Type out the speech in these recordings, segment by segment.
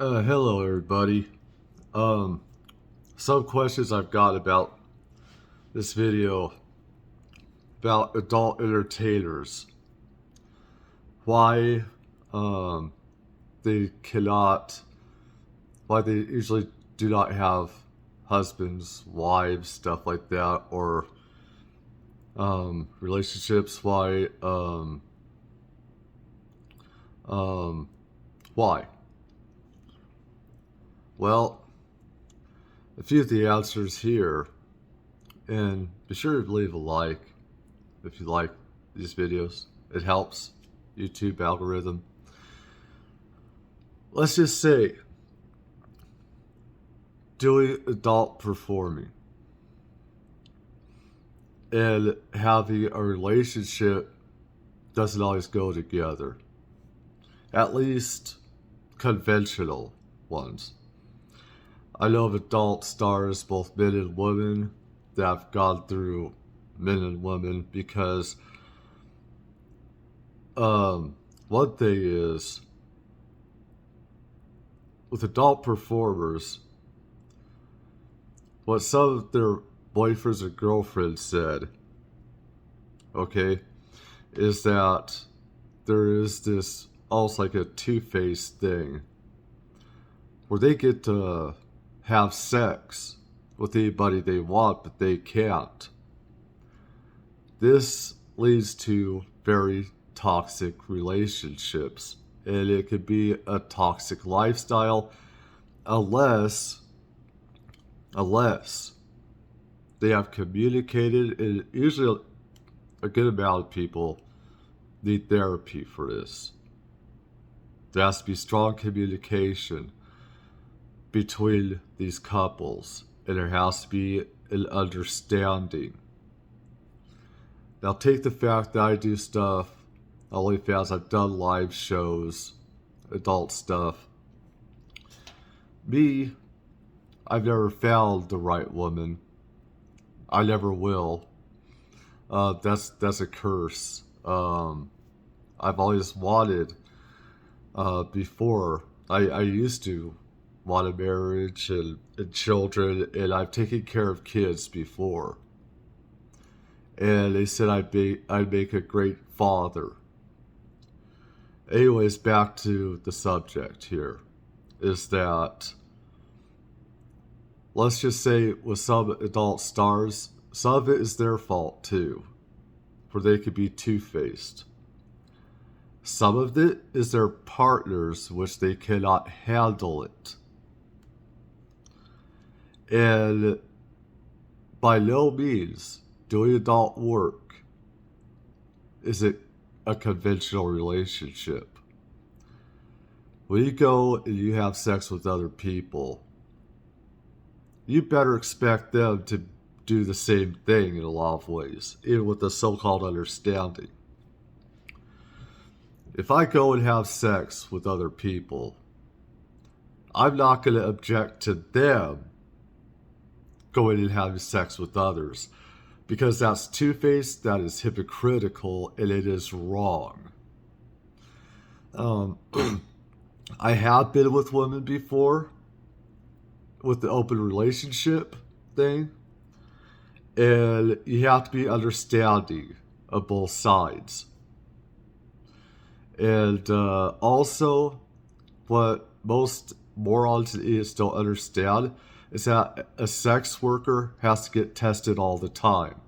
Hello, everybody. Um, some questions I've got about this video about adult entertainers. Why, um, they cannot, why they usually do not have husbands, wives, stuff like that, or, relationships. Um, why? Well, a few of the answers here, and be sure to leave a like if you like these videos. It helps YouTube algorithm. Let's just say doing adult performing and having a relationship doesn't always go together. At least conventional ones. I know of adult stars, both men and women, that have gone through men and women because one thing is with adult performers, what some of their boyfriends or girlfriends said, okay, is that there is this almost like a two-faced thing where they get to have sex with anybody they want, but they can't. This leads to very toxic relationships, and it could be a toxic lifestyle unless they have communicated, and usually a good amount of people need therapy for this. There has to be strong communication between these couples, and there has to be an understanding. Now, take the fact that I do stuff, OnlyFans, I've done live shows, adult stuff. Me, I've never found the right woman. I never will. That's a curse. I've always wanted, before, I used to want a marriage and children, and I've taken care of kids before. And they said I'd make a great father. Anyways, back to the subject here, is that, let's just say with some adult stars, some of it is their fault too, where they could be two-faced. Some of it is their partners, which they cannot handle it. And by no means doing adult work is it a conventional relationship. When you go and you have sex with other people, you better expect them to do the same thing in a lot of ways, even with the so-called understanding. If I go and have sex with other people, I'm not going to object to them going and having sex with others, because that's two-faced, that is hypocritical, and it is wrong. I have been with women before with the open relationship thing, and you have to be understanding of both sides. And also, what most morons and idiots don't understand is that a sex worker has to get tested all the time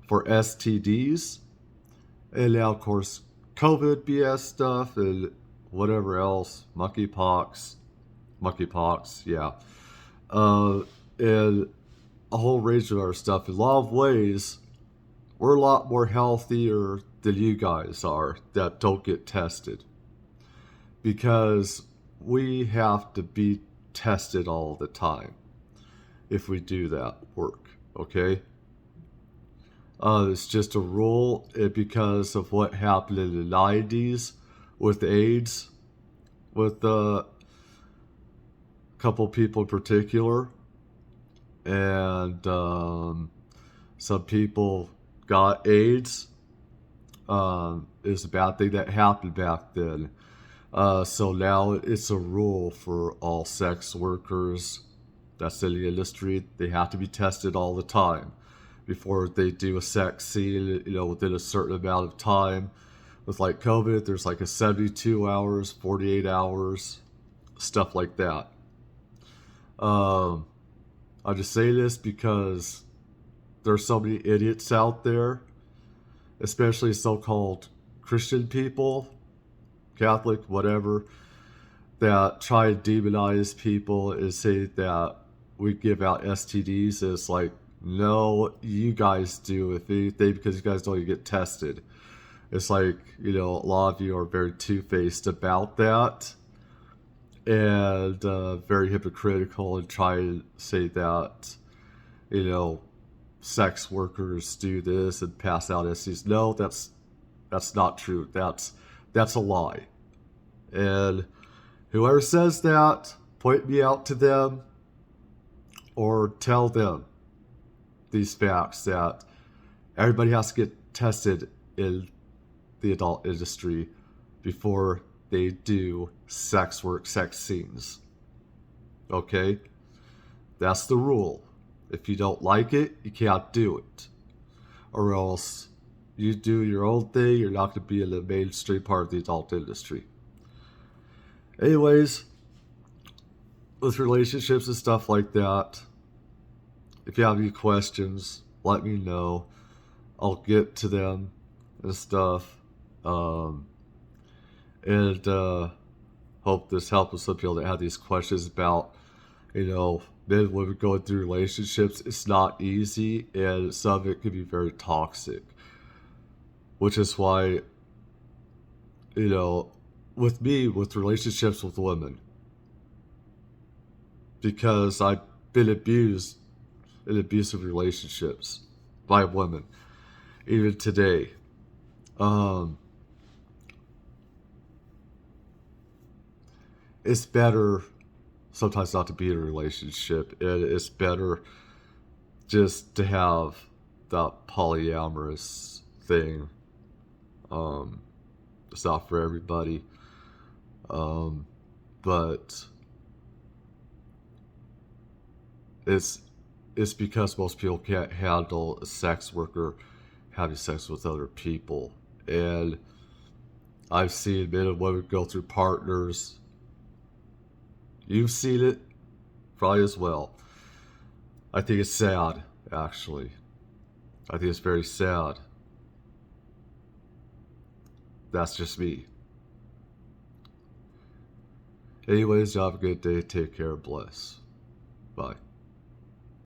for STDs, and now, of course, COVID BS stuff, and whatever else, monkeypox, yeah. And a whole range of other stuff. In a lot of ways, we're a lot more healthier than you guys are that don't get tested, because we have to be tested all the time if we do that work, okay? It's just a rule, because of what happened in the 90s with AIDS, with a couple people in particular, and some people got AIDS. It was a bad thing that happened back then. So now it's a rule for all sex workers that's in the industry. They have to be tested all the time before they do a sex scene, within a certain amount of time. With like COVID, there's like a 72 hours, 48 hours, stuff like that. Um, I just say this because there's so many idiots out there, especially so-called Christian people, Catholic, whatever, that try and demonize people and say that we give out STDs. It's like, no, you guys do, if anything, because you guys don't even get tested. It's like, a lot of you are very two-faced about that and very hypocritical and try to say that, sex workers do this and pass out STDs. No, that's not true. That's a lie. And whoever says that, point me out to them or tell them these facts that everybody has to get tested in the adult industry before they do sex scenes. Okay? That's the rule. If you don't like it, you can't do it. Or else you do your own thing, you're not going to be in the mainstream part of the adult industry. Anyways, with relationships and stuff like that, if you have any questions, let me know. I'll get to them and stuff. And hope this helps some people that have these questions about, men and women going through relationships. It's not easy, and some of it can be very toxic. Which is why, with me, with relationships with women, because I've been abused in abusive relationships by women, even today. It's better sometimes not to be in a relationship, and it's better just to have that polyamorous thing. It's not for everybody, but it's because most people can't handle a sex worker having sex with other people. And I've seen men and women go through partners. You've seen it probably as well. I think it's sad, actually. I think it's very sad. That's just me. Anyways, y'all have a good day. Take care. Bless. Bye.